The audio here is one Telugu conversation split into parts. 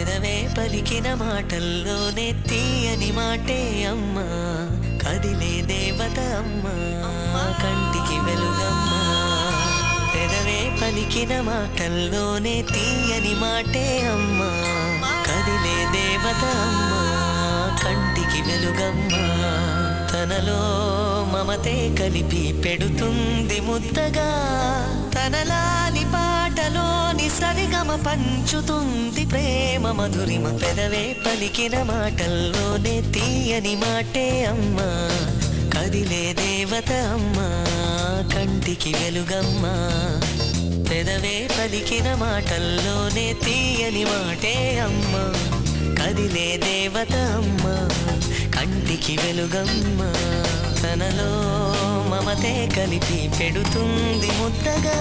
పెదవే పలికిన మాటల్లోనే తీయని మాటే అమ్మా, కదిలే దేవత అమ్మా, కంటికి వెలుగమ్మా. పెదవే పలికిన మాటల్లోనే తీయని మాటే అమ్మా, కదిలే దేవత అమ్మా, కంటికి వెలుగమ్మా. తనలో మమతే కలిపి పెడుతుంది ముద్దగా, తనలాలి పాటలోని సరిగమ పంచుతుంది ప్రేమ మధురిమ. పెదవే పలికిన మాటల్లోనే తీయని మాటే అమ్మా, కదిలే దేవత అమ్మా, కంటికి వెలుగమ్మా. పెదవే పలికిన మాటల్లోనే తీయని మాటే అమ్మా, కదిలే దేవత అమ్మా, కంటికి వెలుగమ్మా. తనలో మమతే కలిపి పెడుతుంది ముద్దగా,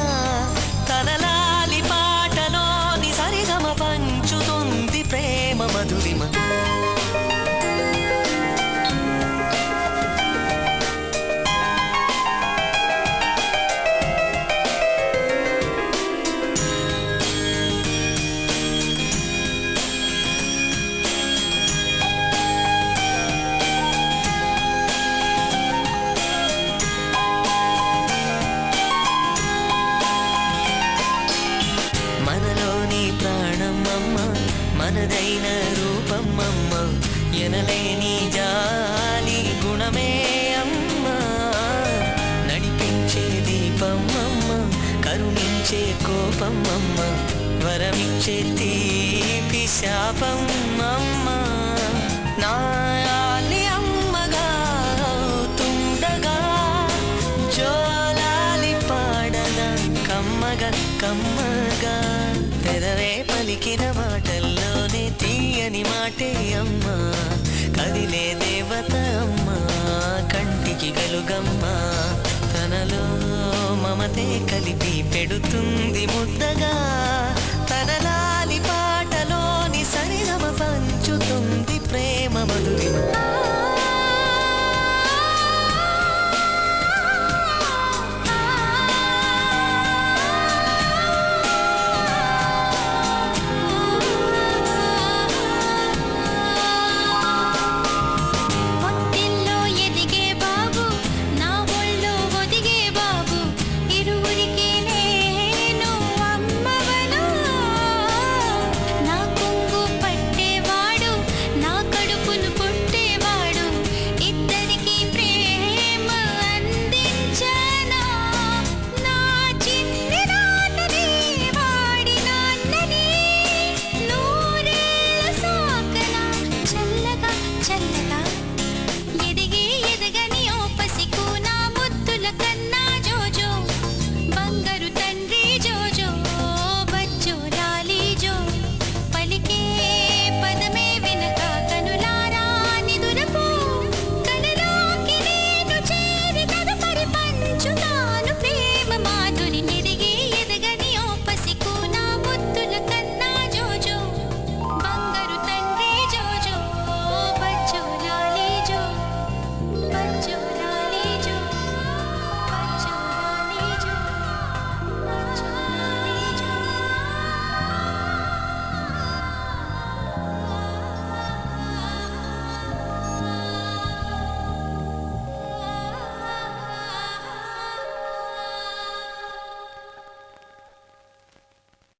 తనలాలి పాటలోని సరిగమ పంచుతుంది ప్రేమ మధురిమ. మనదైన రూపమ్మమ్మ, ఎనలేని జాలి గుణమే అమ్మా, నడిపించే దీపమ్మమ్మ, కరుణించే కోపమ్మమ్మ, వరమిచ్చే తీపి శాపమ్మమ్మ. నాయాలి అమ్మగా తుండగా, జోలాలి పాడన కమ్మగా కమ్మగా. పెదవే పలికిన మాటల్లోనే తీయని మాటే అమ్మా, కదిలే దేవత అమ్మా, కంటికి వెలుగమ్మా. తనలో మమతే కలిపి పెడుతుంది ముద్దగా, తనలాలి పాటలోని సరిగమ పంచుతుంది ప్రేమ మధురిమ.